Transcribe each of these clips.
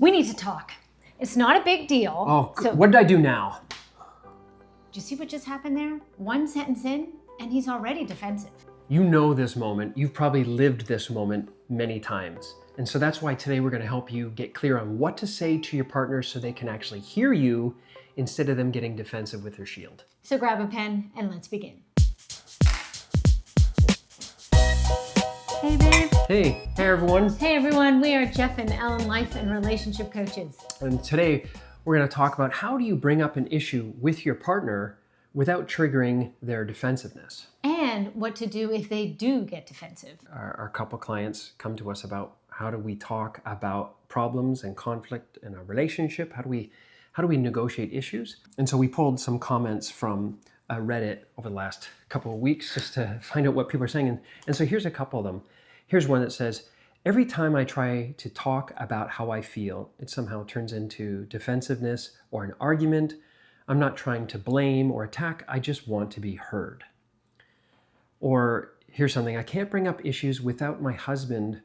We need to talk. It's not a big deal. Oh, So, what did I do now? do you see what just happened there? One sentence in, and he's already defensive. You know this moment. You've probably lived this moment many times. And so that's why today we're going to help you get clear on what to say to your partner so they can actually hear you instead of them getting defensive with their shield. So grab a pen and let's begin. Hey, babe. Hey everyone. Hey, everyone. We are Jeff and Ellen, life and relationship coaches. And today we're going to talk about how do you bring up an issue with your partner without triggering their defensiveness. And what to do if they do get defensive. Our couple clients come to us about how do we talk about problems and conflict in a relationship? How do we negotiate issues? And so we pulled some comments from Reddit over the last couple of weeks just to find out what people are saying. And so here's a couple of them. Here's one that says, every time I try to talk about how I feel, it somehow turns into defensiveness or an argument. I'm not trying to blame or attack. I just want to be heard. Or here's something, I can't bring up issues without my husband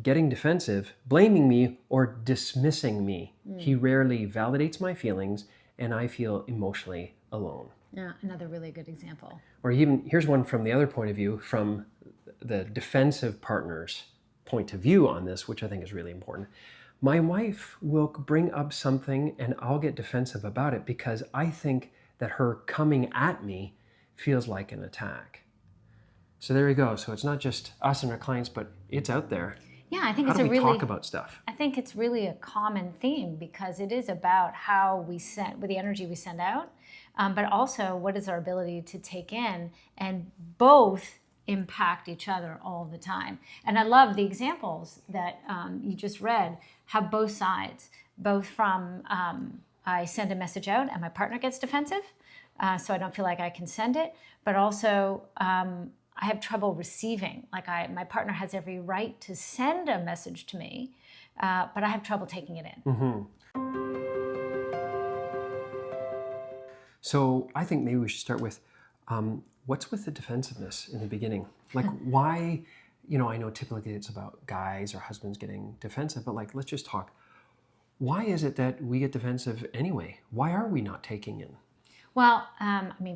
getting defensive, blaming me, or dismissing me. He rarely validates my feelings, and I feel emotionally alone. Yeah, another really good example. Or even, here's one from the other point of view, from the defensive partner's point of view on this, which I think is really important. My wife will bring up something and I'll get defensive about it because I think that her coming at me feels like an attack. So there you go. So it's not just us and our clients, but it's out there. Yeah, I think How it's do a we really talk about stuff? I think it's really a common theme because it is about how we send, with the energy we send out, but also what is our ability to take in, and both impact each other all the time. And I love the examples that you just read have both sides, both from I send a message out and my partner gets defensive, so I don't feel like I can send it, but also I have trouble receiving. Like my partner has every right to send a message to me, but I have trouble taking it in. Mm-hmm. So I think maybe we should start with what's with the defensiveness in the beginning? Like why, I know typically it's about guys or husbands getting defensive, but let's just talk. Why is it that we get defensive anyway? Why are we not taking in? Well,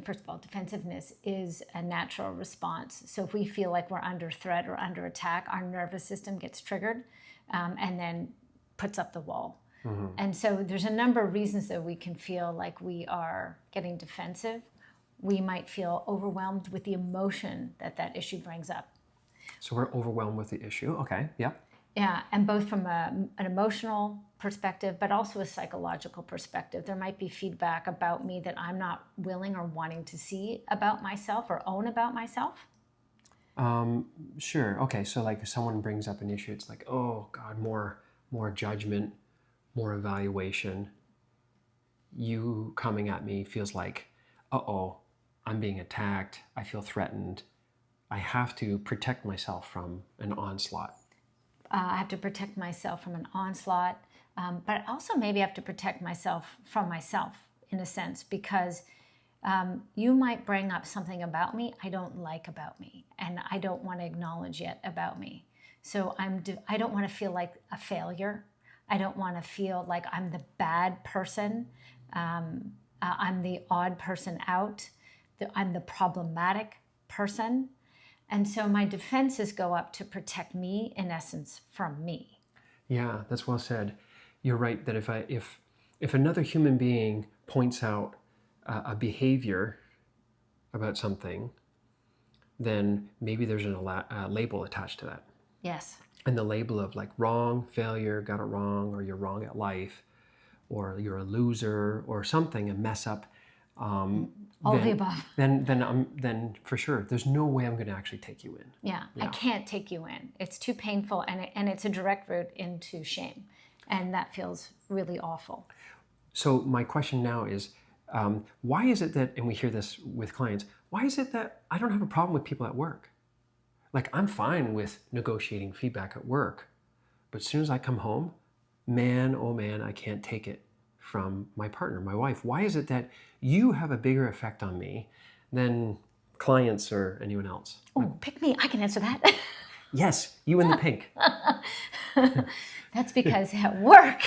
first of all, defensiveness is a natural response. So if we feel like we're under threat or under attack, our nervous system gets triggered and then puts up the wall. Mm-hmm. And so there's a number of reasons that we can feel like we are getting defensive. We might feel overwhelmed with the emotion that issue brings up. So we're overwhelmed with the issue. Okay, yep. Yeah, and both from an emotional perspective, but also a psychological perspective. There might be feedback about me that I'm not willing or wanting to see about myself or own about myself. Sure. Okay, so if someone brings up an issue, it's like, oh God, more judgment, more evaluation. You coming at me feels like, uh-oh, I'm being attacked. I feel threatened. I have to protect myself from an onslaught. I have to protect myself from an onslaught, but also maybe I have to protect myself from myself in a sense, because you might bring up something about me I don't like about me, and I don't want to acknowledge yet about me. So I don't want to feel like a failure. I don't want to feel like I'm the bad person. I'm the odd person out. I'm the problematic person. And so my defenses go up to protect me, in essence, from me. Yeah, that's well said. You're right that if another human being points out a behavior about something, then maybe there's a label attached to that. Yes. And the label of wrong, failure, got it wrong, or you're wrong at life, or you're a loser, or something, a mess up. All of the above. Then for sure, there's no way I'm going to actually take you in. Yeah, I can't take you in. It's too painful, and it's a direct route into shame, and that feels really awful. So my question now is, why is it that, and we hear this with clients, why is it that I don't have a problem with people at work? I'm fine with negotiating feedback at work, but as soon as I come home, man, oh man, I can't take it from my partner, my wife. Why is it that you have a bigger effect on me than clients or anyone else? Oh, pick me. I can answer that. Yes, you in the pink. That's because at work,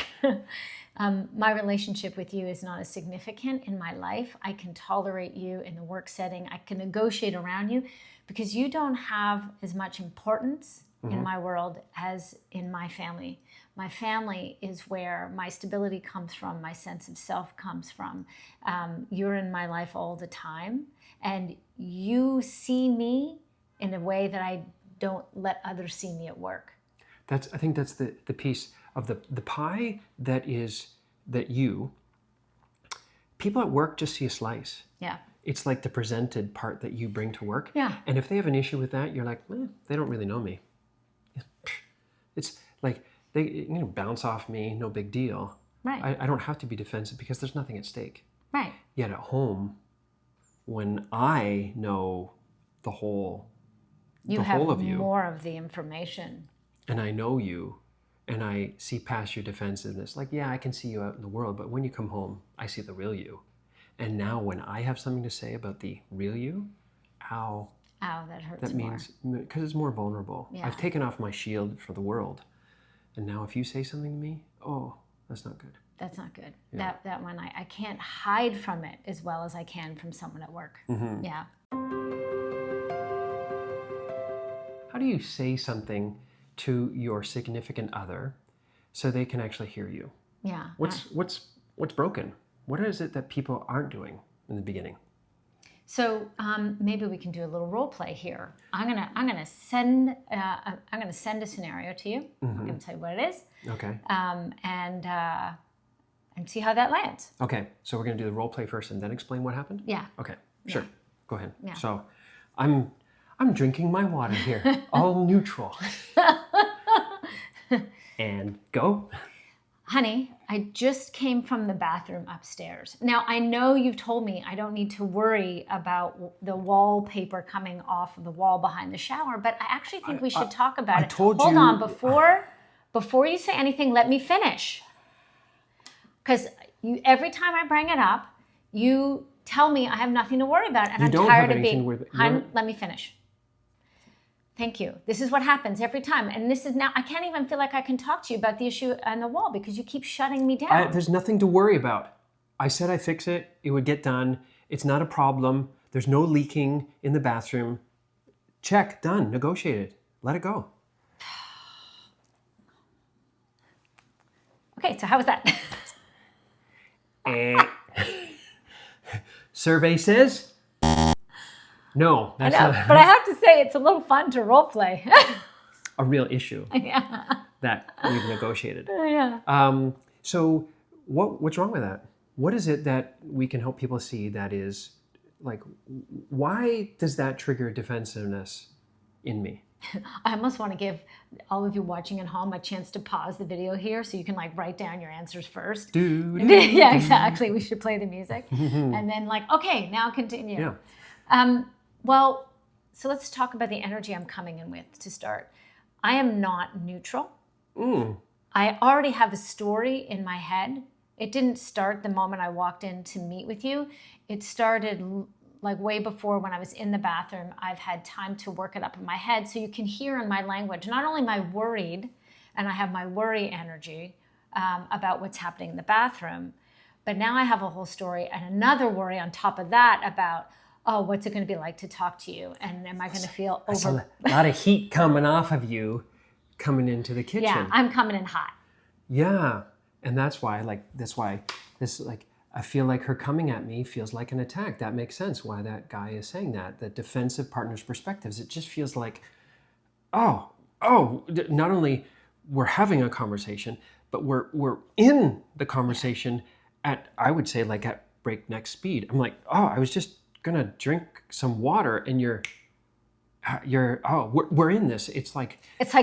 my relationship with you is not as significant in my life. I can tolerate you in the work setting. I can negotiate around you because you don't have as much importance in my world as in my family. My family is where my stability comes from, my sense of self comes from. You're in my life all the time, and you see me in a way that I don't let others see me at work. I think that's the piece of the pie that people at work just see a slice. Yeah. It's like the presented part that you bring to work. Yeah. And if they have an issue with that, you're like, they don't really know me. It's like they bounce off me, no big deal. Right. I don't have to be defensive because there's nothing at stake. Right. Yet at home, when I know the whole of you, more of the information. And I know you, and I see past your defensiveness. Like, yeah, I can see you out in the world, but when you come home, I see the real you. And now when I have something to say about the real you, That hurts that more. means, because it's more vulnerable. Yeah. I've taken off my shield for the world. And now if you say something to me, that's not good. That's not good. Yeah. That one, I can't hide from it as well as I can from someone at work. Mm-hmm. Yeah. How do you say something to your significant other so they can actually hear you? Yeah. What's broken? What is it that people aren't doing in the beginning? So maybe we can do a little role play here. I'm gonna send a scenario to you. I'm gonna tell you what it is. Okay. And see how that lands. Okay. So we're gonna do the role play first and then explain what happened? Yeah. Okay. Sure. Yeah. Go ahead. Yeah. So I'm drinking my water here, all neutral. And go. Honey, I just came from the bathroom upstairs. Now, I know you've told me I don't need to worry about the wallpaper coming off of the wall behind the shower, but I actually think we should talk about it. Hold on, before you say anything, let me finish. Because every time I bring it up, you tell me I have nothing to worry about, and I'm tired of being. Hon, let me finish. Thank you. This is what happens every time. And this is now, I can't even feel like I can talk to you about the issue on the wall because you keep shutting me down. There's nothing to worry about. I said I'd fix it. It would get done. It's not a problem. There's no leaking in the bathroom. Check, done, negotiated. Let it go. Okay, so how was that? Survey says... No, I know, but I have to say it's a little fun to role play. a real issue Yeah. that we've negotiated. Yeah. So what's wrong with that? What is it that we can help people see that is like, why does that trigger defensiveness in me? I almost want to give all of you watching at home a chance to pause the video here so you can like write down your answers first. Yeah, exactly. We should play the music. And then like, okay, now continue. Yeah. Well, so let's talk about the energy I'm coming in with to start. I am not neutral. I already have a story in my head. It didn't start the moment I walked in to meet with you. It started like way before when I was in the bathroom. I've had time to work it up in my head. So you can hear in my language, not only am I worried, and I have my worry energy about what's happening in the bathroom, but now I have a whole story and another worry on top of that about, what's it going to be like to talk to you? And am I going to feel over... A lot of heat coming off of you coming into the kitchen. Yeah, I'm coming in hot. Yeah. And that's why I feel like her coming at me feels like an attack. That makes sense why that guy is saying that. The defensive partner's perspectives. It just feels like, not only we're having a conversation, but we're in the conversation at, I would say, like at breakneck speed. I'm like, I was just gonna drink some water and we're in this. It's like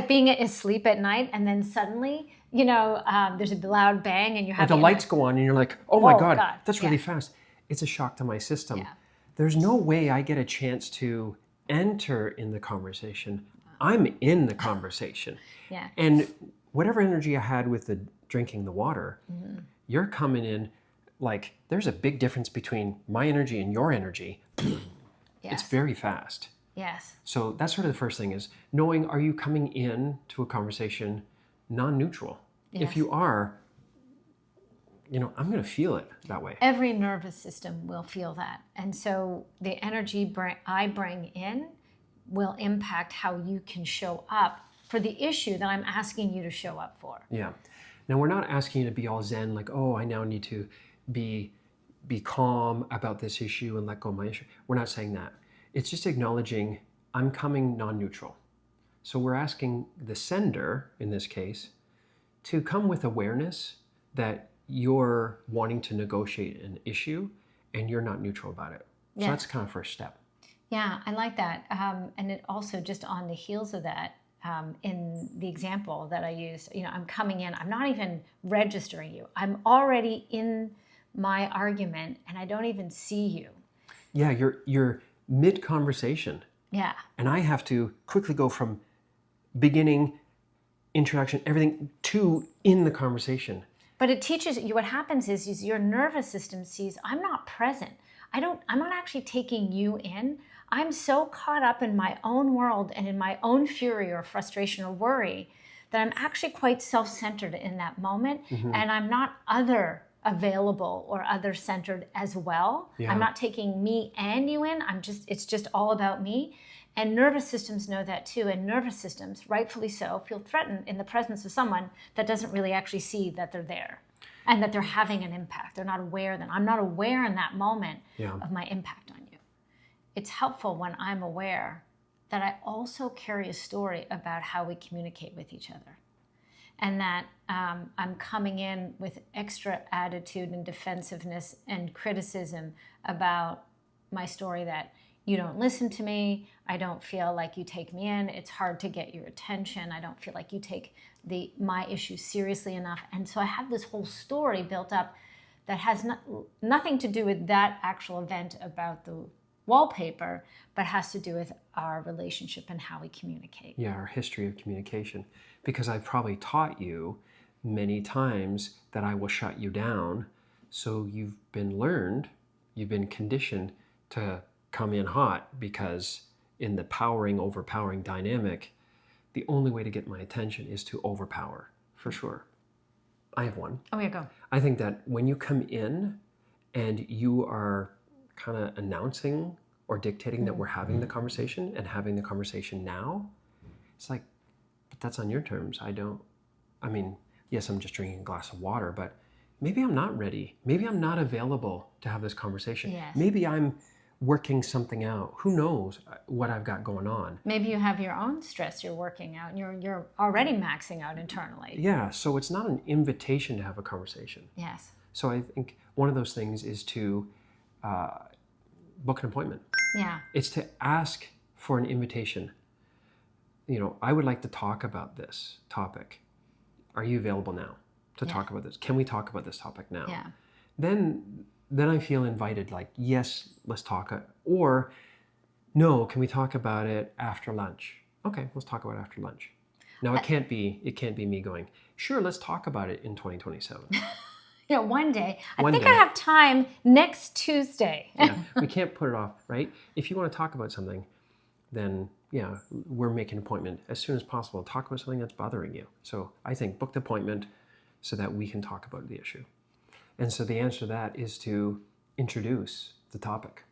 being asleep at night and then suddenly, there's a loud bang and you're having the lights go on and you're like, oh my God, that's really fast. It's a shock to my system. Yeah. There's no way I get a chance to enter in the conversation. I'm in the conversation. Yeah. And whatever energy I had with the drinking the water, you're coming in like there's a big difference between my energy and your energy. Yes. It's very fast. Yes. So that's sort of the first thing, is knowing, are you coming in to a conversation non-neutral? Yes. If you are, I'm going to feel it that way. Every nervous system will feel that. And so the energy I bring in will impact how you can show up for the issue that I'm asking you to show up for. Yeah. Now, we're not asking you to be all zen, like, oh, I now need to be calm about this issue and let go of my issue. We're not saying that. It's just acknowledging I'm coming non-neutral. So we're asking the sender, in this case, to come with awareness that you're wanting to negotiate an issue and you're not neutral about it. So that's kind of first step. Yeah, I like that. And it also, just on the heels of that, in the example that I used, I'm coming in, I'm not even registering you. I'm already in my argument and I don't even see you. Yeah, you're mid-conversation. Yeah. And I have to quickly go from beginning, introduction, everything, to in the conversation. But it teaches you, what happens is your nervous system sees, I'm not present. I'm not actually taking you in. I'm so caught up in my own world and in my own fury or frustration or worry that I'm actually quite self-centered in that moment. And I'm not other available or other centered as well. Yeah. I'm not taking me and you in. It's just all about me. And nervous systems know that too. And nervous systems, rightfully so, feel threatened in the presence of someone that doesn't really actually see that they're there and that they're having an impact. They're not aware that I'm not aware in that moment of my impact on you. It's helpful when I'm aware that I also carry a story about how we communicate with each other. And that I'm coming in with extra attitude and defensiveness and criticism about my story, that you don't listen to me. I don't feel like you take me in. It's hard to get your attention. I don't feel like you take my issue seriously enough. And so I have this whole story built up that has nothing to do with that actual event about the wallpaper, but has to do with our relationship and how we communicate. Yeah, our history of communication. Because I've probably taught you many times that I will shut you down. So you've been conditioned to come in hot, because in the overpowering dynamic, the only way to get my attention is to overpower, for sure. I have one. Oh, yeah, go. I think that when you come in and you are kind of announcing or dictating that we're having the conversation and having the conversation now, it's like, but that's on your terms. Yes, I'm just drinking a glass of water, but maybe I'm not ready. Maybe I'm not available to have this conversation. Yes. Maybe I'm working something out. Who knows what I've got going on? Maybe you have your own stress you're working out and you're already maxing out internally. Yeah, so it's not an invitation to have a conversation. Yes. So I think one of those things is to book an appointment. Yeah. It's to ask for an invitation. I would like to talk about this topic. Are you available now to talk about this? Can we talk about this topic now? Yeah. Then I feel invited, like, yes, let's talk. Or, no, can we talk about it after lunch? Okay, let's talk about it after lunch. Now, it can't be me going, sure, let's talk about it in 2027. One day. I One think day. I have time next Tuesday. Yeah, we can't put it off, right? If you want to talk about something, then yeah, we're making an appointment as soon as possible. Talk about something that's bothering you. So I think book the appointment so that we can talk about the issue. And so the answer to that is to introduce the topic.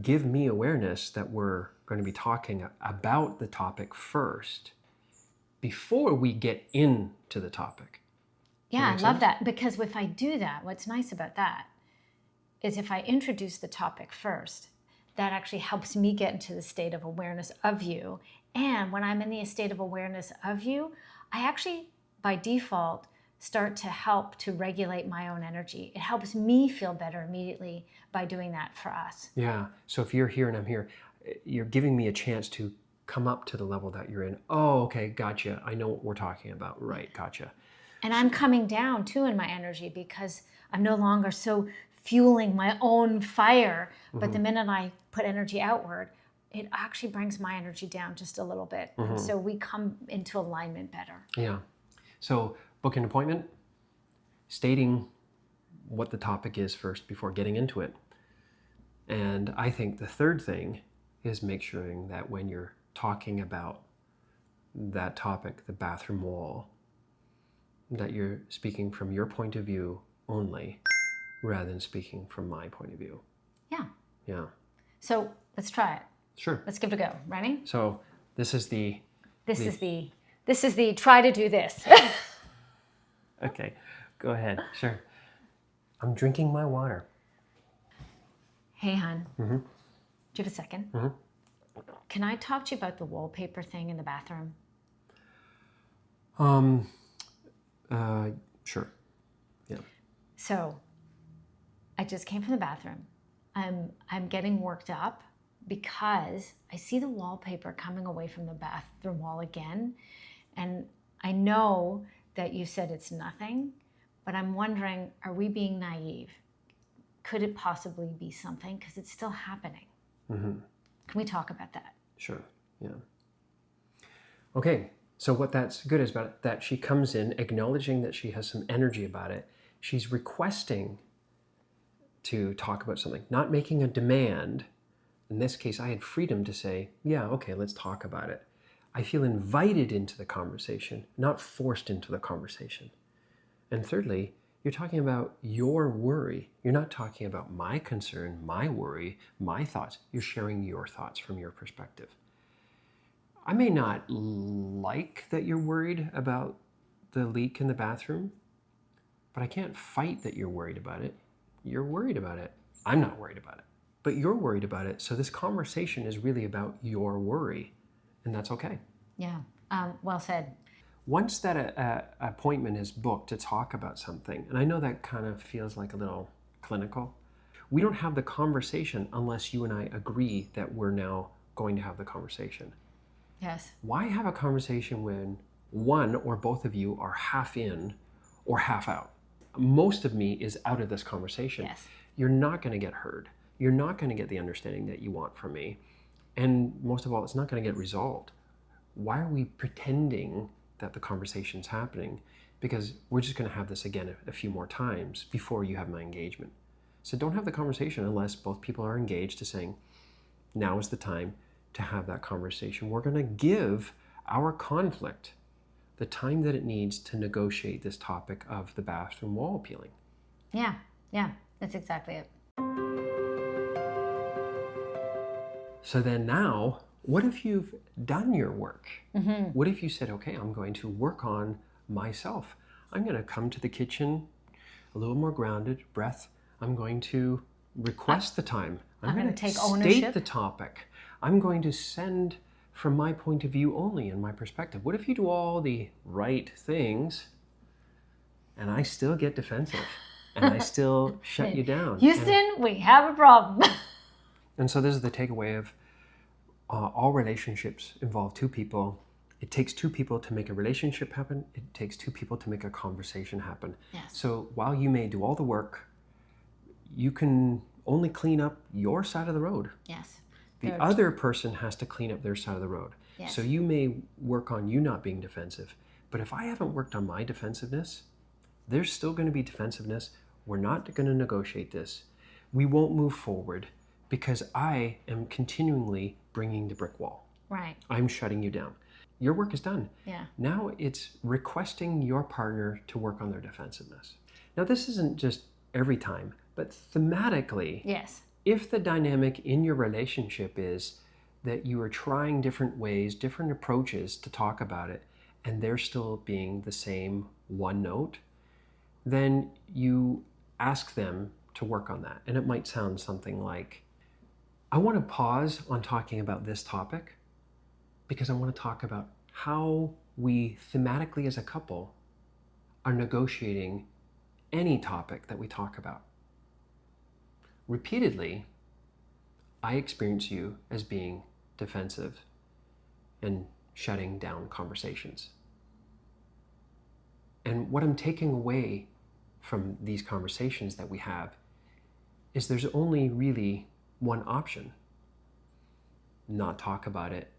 Give me awareness that we're going to be talking about the topic first before we get into the topic. Yeah, I make love sense? that, because if I do that, what's nice about that is if I introduce the topic first, that actually helps me get into the state of awareness of you. And when I'm in the state of awareness of you, I actually, by default, start to help to regulate my own energy. It helps me feel better immediately by doing that for us. Yeah. So if you're here and I'm here, you're giving me a chance to come up to the level that you're in. Oh, okay, gotcha. I know what we're talking about. Right, gotcha. And I'm coming down too in my energy because I'm no longer so fueling my own fire. But the minute I put energy outward, it actually brings my energy down just a little bit. And so we come into alignment better. Yeah. So book an appointment, stating what the topic is first before getting into it. And I think the third thing is make sure that when you're talking about that topic, the bathroom wall, that you're speaking from your point of view only rather than speaking from my point of view. Yeah. Yeah. So let's try it. Sure. Let's give it a go. Ready? So this is the try to do this. Okay, go ahead. Sure. I'm drinking my water. Hey, hon. Mm-hmm. Do you have a second? Mm-hmm. Can I talk to you about the wallpaper thing in the bathroom? Sure. Yeah. So, I just came from the bathroom. I'm getting worked up because I see the wallpaper coming away from the bathroom wall again, and I know that you said it's nothing, but I'm wondering, are we being naive? Could it possibly be something? Because it's still happening. Mm-hmm. Can we talk about that? Sure. Yeah. Okay. So what that's good is about it, that she comes in acknowledging that she has some energy about it. She's requesting to talk about something, not making a demand. In this case, I had freedom to say, yeah, okay, let's talk about it. I feel invited into the conversation, not forced into the conversation. And thirdly, you're talking about your worry. You're not talking about my concern, my worry, my thoughts. You're sharing your thoughts from your perspective. I may not like that you're worried about the leak in the bathroom, but I can't fight that you're worried about it. You're worried about it. I'm not worried about it, but you're worried about it. So this conversation is really about your worry, and that's okay. Yeah. Well said. Once that appointment is booked to talk about something, and I know that kind of feels like a little clinical, we don't have the conversation unless you and I agree that we're now going to have the conversation. Yes. Why have a conversation when one or both of you are half in or half out? Most of me is out of this conversation. Yes. You're not going to get heard. You're not going to get the understanding that you want from me. And most of all, it's not going to get resolved. Why are we pretending that the conversation's happening? Because we're just going to have this again a few more times before you have my engagement. So don't have the conversation unless both people are engaged to saying, now is the time to have that conversation. We're going to give our conflict the time that it needs to negotiate this topic of the bathroom wall peeling. Yeah, that's exactly it. So then now, what if you've done your work? Mm-hmm. What if you said, okay, I'm going to work on myself. I'm going to come to the kitchen a little more grounded, breath. I'm going to request the time. I'm going to take state ownership. the topic. I'm going to send from my point of view only and my perspective. What if you do all the right things and I still get defensive and I still shut you down? Houston, we have a problem. And so this is the takeaway of all relationships involve two people. It takes two people to make a relationship happen. It takes two people to make a conversation happen. Yes. So while you may do all the work, you can only clean up your side of the road. Yes. The other person has to clean up their side of the road. Yes. So you may work on you not being defensive. But if I haven't worked on my defensiveness, there's still going to be defensiveness. We're not going to negotiate this. We won't move forward because I am continually bringing the brick wall. Right. I'm shutting you down. Your work is done. Yeah. Now it's requesting your partner to work on their defensiveness. Now this isn't just every time, but thematically. Yes. If the dynamic in your relationship is that you are trying different ways, different approaches to talk about it, and they're still being the same one note, then you ask them to work on that. And it might sound something like, I want to pause on talking about this topic because I want to talk about how we thematically as a couple are negotiating any topic that we talk about. Repeatedly, I experience you as being defensive and shutting down conversations. And what I'm taking away from these conversations that we have is there's only really one option: not talk about it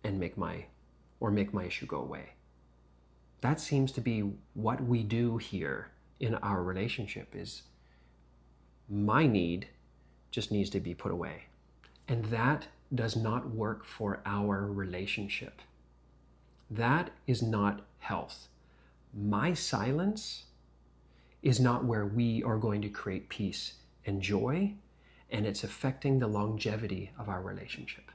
and make my issue go away. That seems to be what we do here in our relationship. Is my need just needs to be put away. And that does not work for our relationship. That is not health. My silence is not where we are going to create peace and joy, and it's affecting the longevity of our relationship.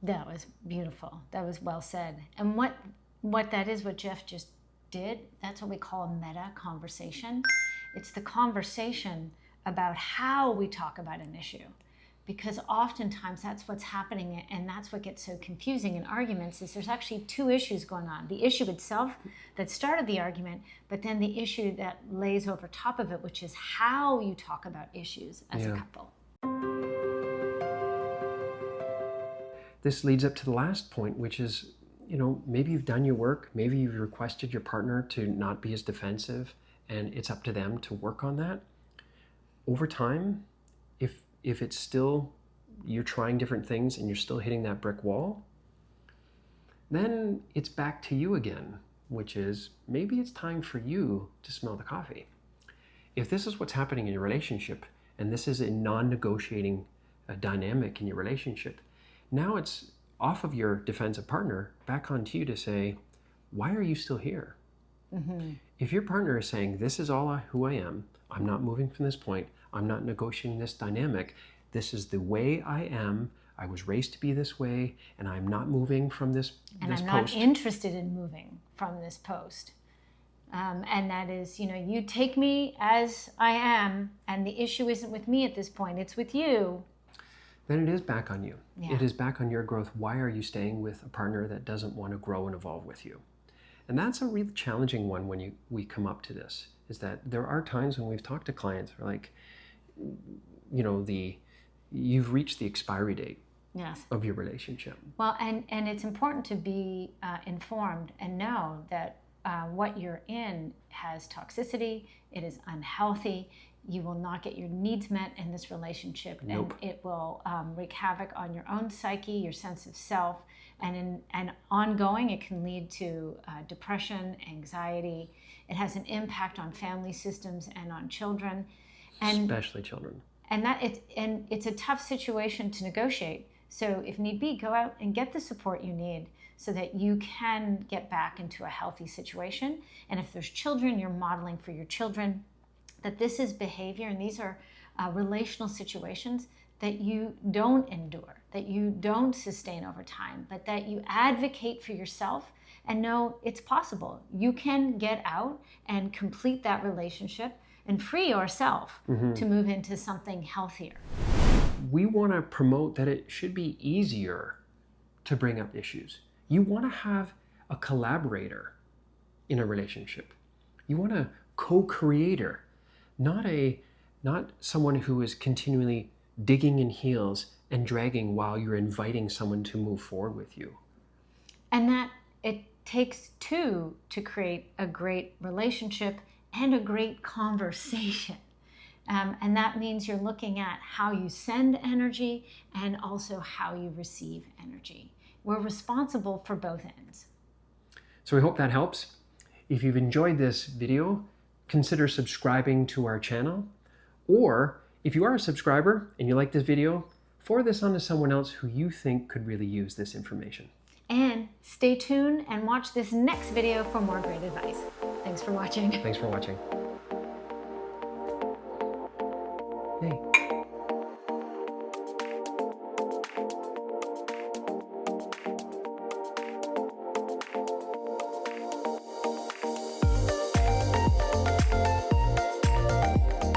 That was beautiful. That was well said. And what that is, what Jeff just did, that's what we call a meta conversation. It's the conversation about how we talk about an issue. Because oftentimes that's what's happening, and that's what gets so confusing in arguments, is there's actually two issues going on. The issue itself that started the argument, but then the issue that lays over top of it, which is how you talk about issues as a couple. This leads up to the last point, which is, maybe you've done your work, maybe you've requested your partner to not be as defensive, and it's up to them to work on that. Over time, if it's still, you're trying different things and you're still hitting that brick wall, then it's back to you again, which is maybe it's time for you to smell the coffee. If this is what's happening in your relationship, and this is a non-negotiating dynamic in your relationship, now it's off of your defensive partner, back onto you to say, why are you still here? Mm-hmm. If your partner is saying, this is all who I am, I'm not moving from this point, I'm not negotiating this dynamic, this is the way I am, I was raised to be this way, and I'm not moving from this post. And I'm not interested in moving from this post. And that is, you take me as I am, and the issue isn't with me at this point, it's with you. Then it is back on you. Yeah. It is back on your growth. Why are you staying with a partner that doesn't want to grow and evolve with you? And that's a really challenging one when we come up to this, is that there are times when we've talked to clients who are like, you've reached the expiry date of your relationship. Well, and it's important to be informed and know that what you're in has toxicity, it is unhealthy, you will not get your needs met in this relationship, Nope. And it will wreak havoc on your own psyche, your sense of self, and ongoing it can lead to depression, anxiety. It has an impact on family systems and on children. And especially children. And it's a tough situation to negotiate. So if need be, go out and get the support you need so that you can get back into a healthy situation. And if there's children, you're modeling for your children that this is behavior and these are relational situations that you don't endure, that you don't sustain over time, but that you advocate for yourself and know it's possible. You can get out and complete that relationship and free yourself to move into something healthier. We want to promote that it should be easier to bring up issues. You want to have a collaborator in a relationship. You want a co-creator, not someone who is continually digging in heels and dragging while you're inviting someone to move forward with you. And that it takes two to create a great relationship and a great conversation. And that means you're looking at how you send energy and also how you receive energy. We're responsible for both ends. So we hope that helps. If you've enjoyed this video, consider subscribing to our channel. Or if you are a subscriber and you like this video, forward this on to someone else who you think could really use this information. And stay tuned and watch this next video for more great advice. Thanks for watching. Thanks for watching. Hey.